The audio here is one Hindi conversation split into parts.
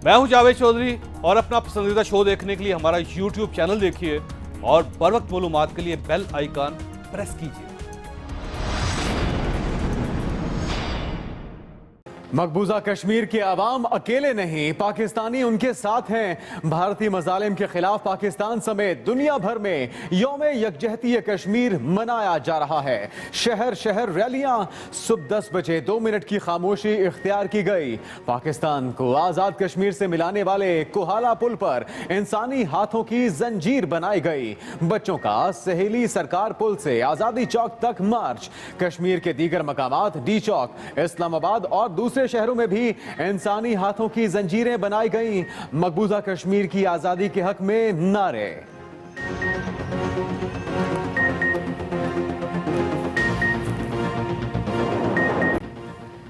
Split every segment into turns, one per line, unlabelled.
मैं हूं जावेद चौधरी और अपना पसंदीदा शो देखने के लिए हमारा YouTube चैनल देखिए और बर वक्त मालूमात के लिए बेल आइकन प्रेस कीजिए।
मकबूजा कश्मीर के अवाम अकेले नहीं, पाकिस्तानी उनके साथ हैं। भारतीय मजालिम के खिलाफ पाकिस्तान समेत दुनिया भर में यौम यकजहती कश्मीर मनाया जा रहा है। शहर शहर रैलियां, सुबह 10 बजे 2 मिनट की खामोशी इख्तियार की गई। पाकिस्तान को आजाद कश्मीर से मिलाने वाले कोहाला पुल पर इंसानी हाथों की जंजीर बनाई गई। बच्चों का सहेली सरकार पुल से आजादी चौक तक मार्च। कश्मीर के दीगर मकामात डी चौक, इस्लामाबाद और दूसरे शहरों में भी इंसानी हाथों की जंजीरें बनाई गई। मकबूजा कश्मीर की आजादी के हक में नारे।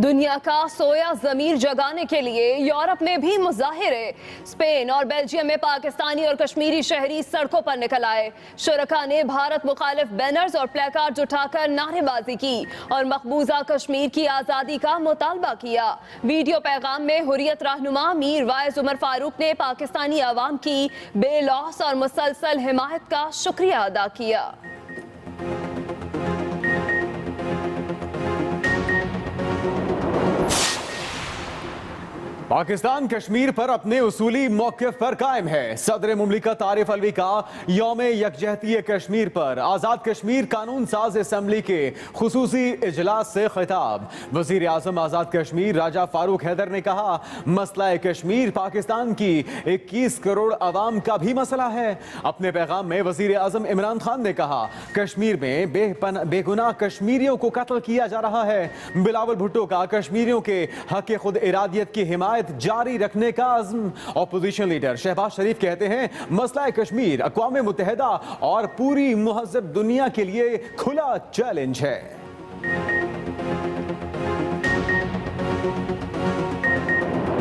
दुनिया का सोया जमीर जगाने के लिए यूरोप में भी मुजाहिरे। स्पेन और बेल्जियम में पाकिस्तानी और कश्मीरी शहरी सड़कों पर निकल आए। शुरका ने भारत मुखालिफ बैनर्स और प्लेकार्ड उठाकर नारेबाजी की और मकबूजा कश्मीर की आज़ादी का मुतालबा किया। वीडियो पैगाम में हुर्रियत रहनुमा मीर वाइज उमर फारूक ने पाकिस्तानी अवाम की बेलौस और मुसलसल हिमायत का शुक्रिया अदा किया।
पाकिस्तान कश्मीर पर अपने उसूली मौक़िफ़ पर कायम है। सदर मुमलिकत आरिफ अलवी का यौम यकजहती कश्मीर पर आज़ाद कश्मीर कानून साज असम्बली के खुसूसी इजलास से खिताब। वज़ीर आज़म आज़ाद कश्मीर राजा फारूक हैदर ने कहा, मसला कश्मीर पाकिस्तान की 21 करोड़ अवाम का भी मसला है। अपने पैगाम में वज़ीर आज़म इमरान खान ने कहा, कश्मीर में बेगुनाह कश्मीरियों को कत्ल किया जा रहा है। बिलावल भुट्टो का कश्मीरियों के हक खुद इरादियत की हिमायत जारी रखने का अज़्म। ऑपोजिशन लीडर शहबाज शरीफ कहते हैं, मसला कश्मीर अक़वाम मुत्तहिदा और पूरी मुहज़्ज़ब दुनिया के लिए खुला चैलेंज है।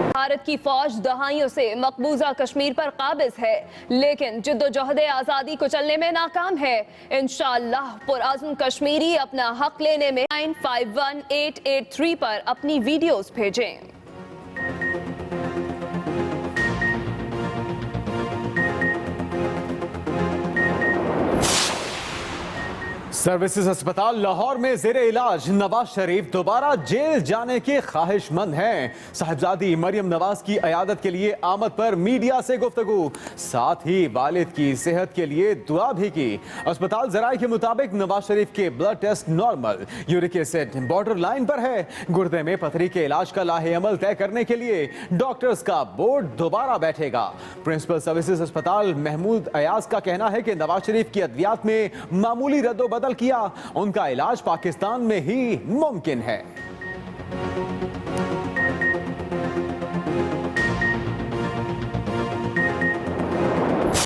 भारत की फौज दहाइयों से मकबूजा कश्मीर पर काबिज है, लेकिन जिद्दोजहद आज़ादी को चलने में नाकाम है। इंशाअल्लाह पुरअज़्म कश्मीरी अपना हक लेने में 951883 पर अपनी वीडियोस भेजें।
सर्विसेज अस्पताल लाहौर में जेरे इलाज नवाज शरीफ दोबारा जेल जाने के ख्वाहिशमंद हैं। साहिबजादी मरियम नवाज की अयादत के लिए आमद पर मीडिया से गुफ्तगू, साथ ही वालिद की सेहत के लिए दुआ भी की। अस्पताल जराये के मुताबिक नवाज शरीफ के blood test normal, uric acid borderline पर है। गुर्दे में पथरी के इलाज का लाहे अमल तय करने के लिए डॉक्टर्स का बोर्ड दोबारा बैठेगा। प्रिंसिपल सर्विसेज अस्पताल महमूद अयाज का कहना है कि नवाज शरीफ की अद्वियात में मामूली रद्दोबदल किया, उनका इलाज पाकिस्तान में ही मुमकिन है।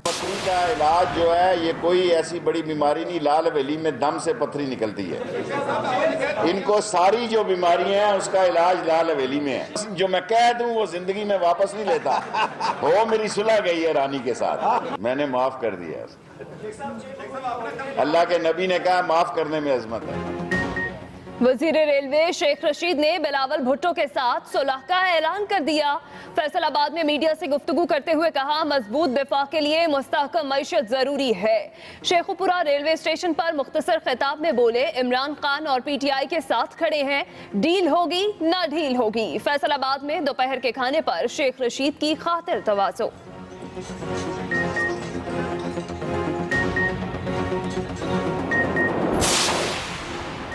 पथरी का इलाज जो है, ये कोई ऐसी बड़ी बीमारी नहीं, लाल हवेली में दम से पथरी निकलती है। इनको सारी जो बीमारियां हैं उसका इलाज लाल हवेली में है। जो मैं कह दूं वो जिंदगी में वापस नहीं लेता। वो मेरी सुलह गई है रानी के साथ, मैंने माफ कर दिया। अल्लाह के नबी ने कहा, माफ करने में अजमत है।
वजीर रेलवे शेख रशीद ने बिलावल भुट्टो के साथ सुलह का ऐलान कर दिया। फैसलाबाद में मीडिया से गुफ्तगू करते हुए कहा, मजबूत दिफा के लिए मुस्तहकम मईशत जरूरी है। शेखुपुरा रेलवे स्टेशन पर मुख्तसर खिताब में बोले, इमरान खान और PTI के साथ खड़े हैं, डील होगी ना ढील होगी। फैसलाबाद में दोपहर के खाने पर शेख रशीद की खातिर तवाज़ो।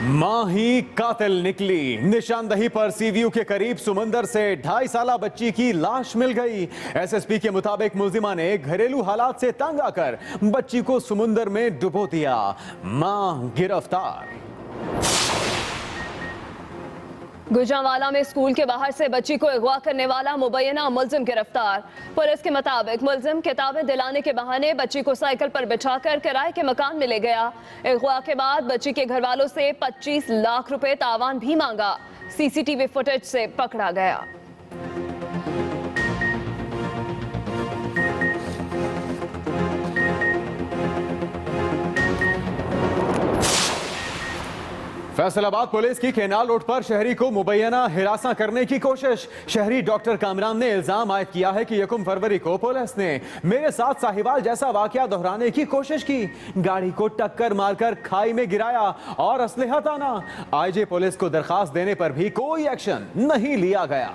मां ही कातिल निकली। निशानदही पर सीवीयू के करीब सुमंदर से 2.5 साला बच्ची की लाश मिल गई। SSP के मुताबिक मुल्जिमा ने घरेलू हालात से तंग आकर बच्ची को समुंदर में डुबो दिया। मां गिरफ्तार।
गुजरांवाला में स्कूल के बाहर से बच्ची को अगवा करने वाला मुबैना मुल्जिम गिरफ्तार। पुलिस के मुताबिक मुल्जिम किताबें दिलाने के बहाने बच्ची को साइकिल पर बिठाकर किराए के मकान में ले गया। अगवा के बाद बच्ची के घर वालों से 25 लाख रुपए तावान भी मांगा। CCTV फुटेज से पकड़ा गया।
फैसलाबाद पुलिस की केनाल रोड पर शहरी को मुबैना हिरासा करने की कोशिश। शहरी डॉक्टर कामरान ने इल्जाम आयद किया है कि 1 फरवरी को पुलिस ने मेरे साथ साहिवाल जैसा वाकया दोहराने की कोशिश की, गाड़ी को टक्कर मारकर खाई में गिराया और असलहा ताना। आईजी पुलिस को दरखास्त देने पर भी कोई एक्शन नहीं लिया गया।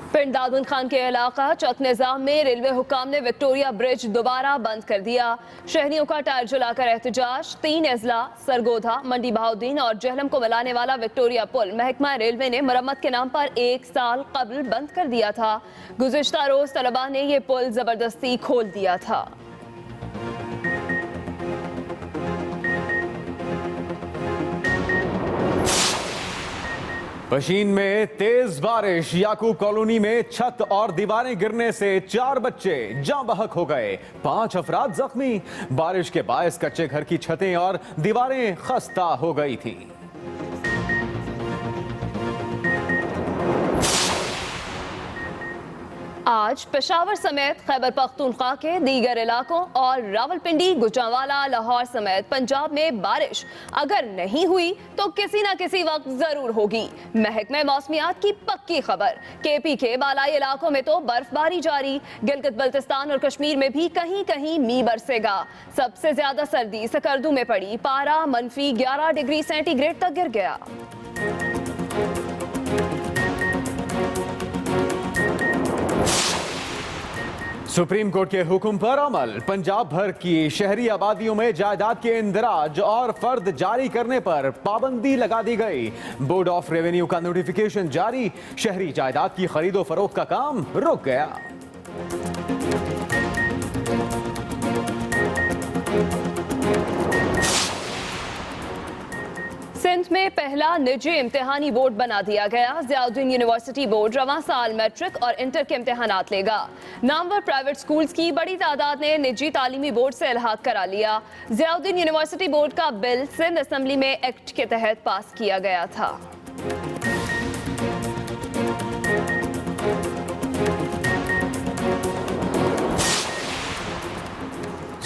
पिंड दादुन खान के इलाका चक निजाम में रेलवे हुकाम ने विक्टोरिया ब्रिज दोबारा बंद कर दिया। शहरियों का टायर जलाकर एहतजाज। 3 अजला सरगोधा, मंडी बहाउद्दीन और जहलम को मिलाने वाला विक्टोरिया पुल महकमा रेलवे ने मरम्मत के नाम पर 1 साल कबल बंद कर दिया था। गुज़िश्ता रोज तलबा ने यह पुल जबरदस्ती खोल दिया था।
पशीन में तेज बारिश, याकूब कॉलोनी में छत और दीवारें गिरने से 4 बच्चे जाँ बहक हो गए, 5 अफराद जख्मी। बारिश के बायस कच्चे घर की छतें और दीवारें खस्ता हो गई थी।
आज पेशावर समेत खैबर पख्तूनख्वा के दीगर इलाकों और रावलपिंडी, गुजरांवाला, लाहौर समेत पंजाब में बारिश अगर नहीं हुई तो किसी न किसी वक्त जरूर होगी। महकमे मौसमियात की पक्की खबर। केपी के बालाई इलाकों में तो बर्फबारी जारी। गिलगित बल्तिस्तान और कश्मीर में भी कहीं कहीं मी बरसेगा। सबसे ज्यादा सर्दी सकर्दू में पड़ी, पारा -11 डिग्री सेंटीग्रेड तक गिर गया।
सुप्रीम कोर्ट के हुक्म पर अमल। पंजाब भर की शहरी आबादियों में जायदाद के इंदराज और फर्द जारी करने पर पाबंदी लगा दी गई। बोर्ड ऑफ रेवेन्यू का नोटिफिकेशन जारी। शहरी जायदाद की खरीदो फरोख्त का काम रुक गया।
सिंध में पहला निजी इम्तिहानी बोर्ड बना दिया गया। ज़ियाउद्दीन यूनिवर्सिटी बोर्ड रवां साल मैट्रिक और इंटर के इम्तिहानात लेगा। नामवर प्राइवेट स्कूल्स की बड़ी तादाद ने निजी तालीमी बोर्ड से इल्हाक करा लिया। ज़ियाउद्दीन यूनिवर्सिटी बोर्ड का बिल सिंध असेंबली में एक्ट के तहत पास किया गया था।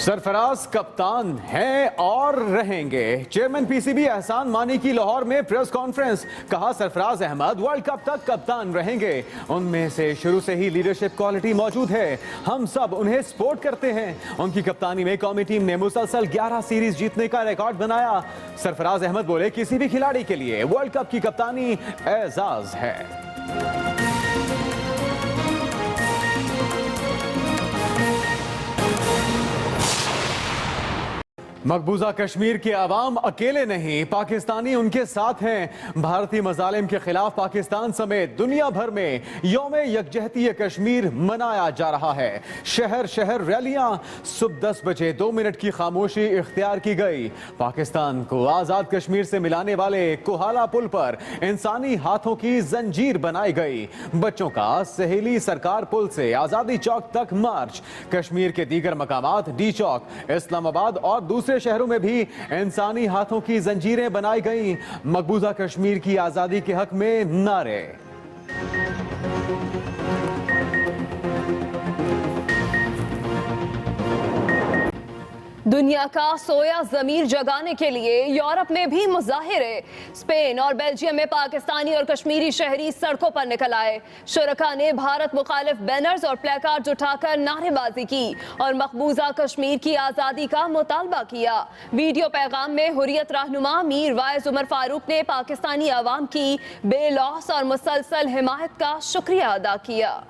सरफराज कप्तान हैं और रहेंगे। चेयरमैन पीसीबी एहसान मानी की लाहौर में प्रेस कॉन्फ्रेंस। कहा सरफराज अहमद वर्ल्ड कप तक कप्तान रहेंगे। उनमें से शुरू से ही लीडरशिप क्वालिटी मौजूद है। हम सब उन्हें सपोर्ट करते हैं। उनकी कप्तानी में कौमी टीम ने मुसलसल 11 सीरीज जीतने का रिकॉर्ड बनाया। सरफराज अहमद बोले, किसी भी खिलाड़ी के लिए वर्ल्ड कप की कप्तानी एजाज है। मकबूजा कश्मीर के अवाम अकेले नहीं, पाकिस्तानी उनके साथ हैं। भारतीय मजालिम के खिलाफ पाकिस्तान समेत दुनिया भर में यौम यकजहती कश्मीर मनाया जा रहा है। शहर शहर रैलियां। सुबह 10 बजे 2 मिनट की खामोशी इख्तियार की गई। पाकिस्तान को आज़ाद कश्मीर से मिलाने वाले कोहाला पुल पर इंसानी हाथों की जंजीर बनाई गई। बच्चों का सहेली सरकार पुल से आज़ादी चौक तक मार्च। कश्मीर के दीगर मकामात डी चौक, इस्लामाबाद और दूसरे शहरों में भी इंसानी हाथों की जंजीरें बनाई गईं। मकबूजा कश्मीर की आजादी के हक में नारे।
दुनिया का सोया जमीर जगाने के लिए यूरोप में भी मुजाहिरे। स्पेन और बेल्जियम में पाकिस्तानी और कश्मीरी शहरी सड़कों पर निकल आए। शुरका ने भारत मुखालिफ बैनर्स और प्लेकार्ड उठाकर नारेबाजी की और मकबूजा कश्मीर की आज़ादी का मुतालबा किया। वीडियो पैगाम में हुर्रियत रहनुमा मीर वाइज उमर फारूक ने पाकिस्तानी अवाम की बेलौस और मुसलसल हिमायत का शुक्रिया अदा किया।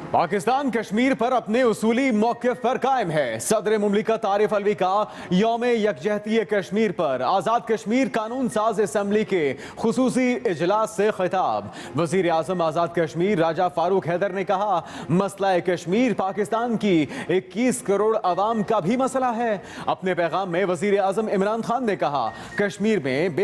पाकिस्तान कश्मीर पर अपने उसूली मौक़िफ़ पर कायम है। सदर मुमलिकत आरिफ अलवी का यौम यकजहती कश्मीर पर आज़ाद कश्मीर कानून साज असम्बली के खुसूसी इजलास से खिताब। वज़ीर आज़म आज़ाद कश्मीर राजा फारूक हैदर ने कहा, मसला कश्मीर पाकिस्तान की 21 करोड़ अवाम का भी मसला है। अपने पैगाम में वज़ीर आज़म इमरान खान ने कहा, कश्मीर में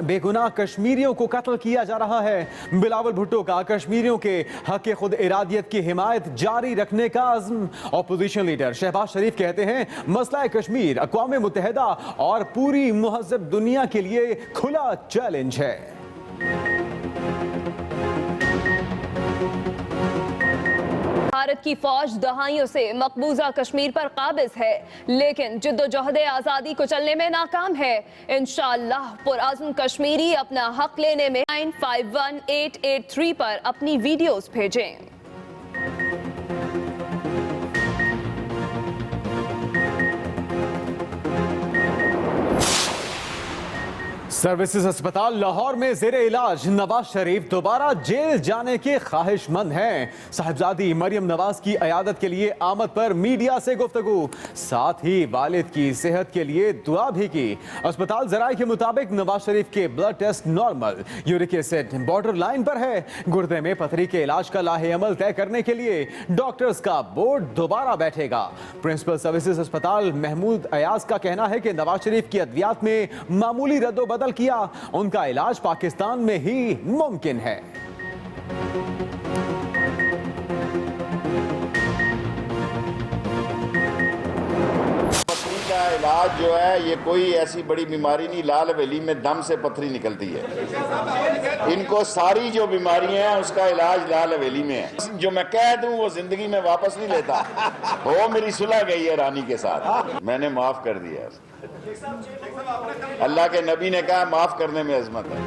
बेगुनाह कश्मीरियों को कत्ल किया जा रहा है। बिलावल भुट्टो का कश्मीरियों के हक़ खुद इरादियत की हिमायत जारी रखने का अज़्म। ऑपोजिशन लीडर शहबाज शरीफ कहते हैं, मसला कश्मीर अक़वाम मुत्तहिदा और पूरी मुहज़्ज़ब दुनिया के लिए खुला चैलेंज है।
भारत की फौज दहाइयों से मकबूजा कश्मीर पर काबिज है, लेकिन जिद्दोजहद आज़ादी को चलने में नाकाम है। इंशाअल्लाह पुरअज़्म कश्मीरी अपना हक लेने में 951883 पर अपनी वीडियोस भेजें।
सर्विसेज अस्पताल लाहौर में जेरे इलाज नवाज शरीफ दोबारा जेल जाने के ख्वाहिशमंद हैं। साहिबजादी मरियम नवाज की अयादत के लिए आमद पर मीडिया से गुफ्तगू, साथ ही वालिद की सेहत के लिए दुआ भी की। अस्पताल जराये के मुताबिक नवाज शरीफ के blood test normal, uric acid borderline पर है। गुर्दे में पथरी के इलाज का लाहे अमल तय करने के लिए डॉक्टर्स का बोर्ड दोबारा बैठेगा। प्रिंसिपल सर्विसेज अस्पताल महमूद अयाज का कहना है कि नवाज शरीफ की अद्वियात में मामूली रद्दोबदल किया, उनका इलाज पाकिस्तान में ही मुमकिन है।
पथरी का इलाज जो है ये कोई ऐसी बड़ी बीमारी नहीं, लाल हवेली में दम से पथरी निकलती है। इनको सारी जो बीमारियां हैं उसका इलाज लाल हवेली में है। जो मैं कह दूं वो जिंदगी में वापस नहीं लेता। वो मेरी सुलह गई है रानी के साथ, मैंने माफ कर दिया। अल्लाह के नबी ने कहा माफ करने में अजमत है।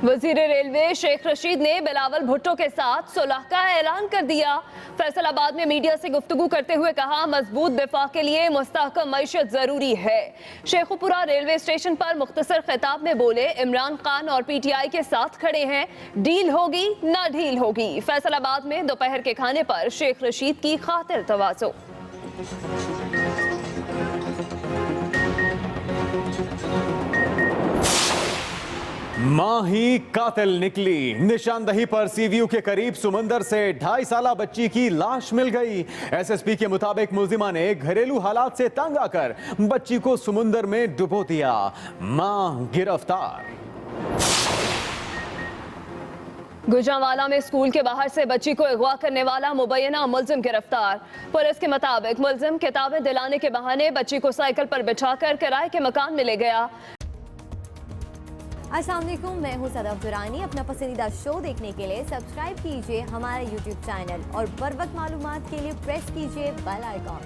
वजीर रेलवे शेख रशीद ने बिलावल भुट्टो के साथ सुलह का ऐलान कर दिया। फैसलाबाद में मीडिया से गुफ्तगू करते हुए कहा, मजबूत दिफा के लिए मुस्तहकम मईशत जरूरी है। शेखुपुरा रेलवे स्टेशन पर मुख्तसर खिताब में बोले, इमरान खान और पीटीआई के साथ खड़े हैं, डील होगी ना ढील होगी। फैसलाबाद में दोपहर के खाने पर शेख रशीद की खातिर तवाज़ो।
मां ही कातिल निकली। निशानदही पर सीवीयू के करीब समुंदर से 2.5 साला बच्ची की लाश मिल गई। एसएसपी के मुताबिक मुल्जिमा ने घरेलू हालात से तंग आकर बच्ची को समुंदर में डुबो दिया। मां गिरफ्तार।
गुजरांवाला में स्कूल के बाहर से बच्ची को अगवा करने वाला मुबैना मुल्जिम गिरफ्तार। पुलिस के मुताबिक मुल्जिम किताबें दिलाने के बहाने बच्ची को साइकिल पर बिठाकर किराए के मकान में ले गया।
अस्सलाम वालेकुम, मैं हूं सदफ दुरानी। अपना पसंदीदा शो देखने के लिए सब्सक्राइब कीजिए हमारे YouTube चैनल और बर वक्त मालूमात के लिए प्रेस कीजिए बेल आइकॉन।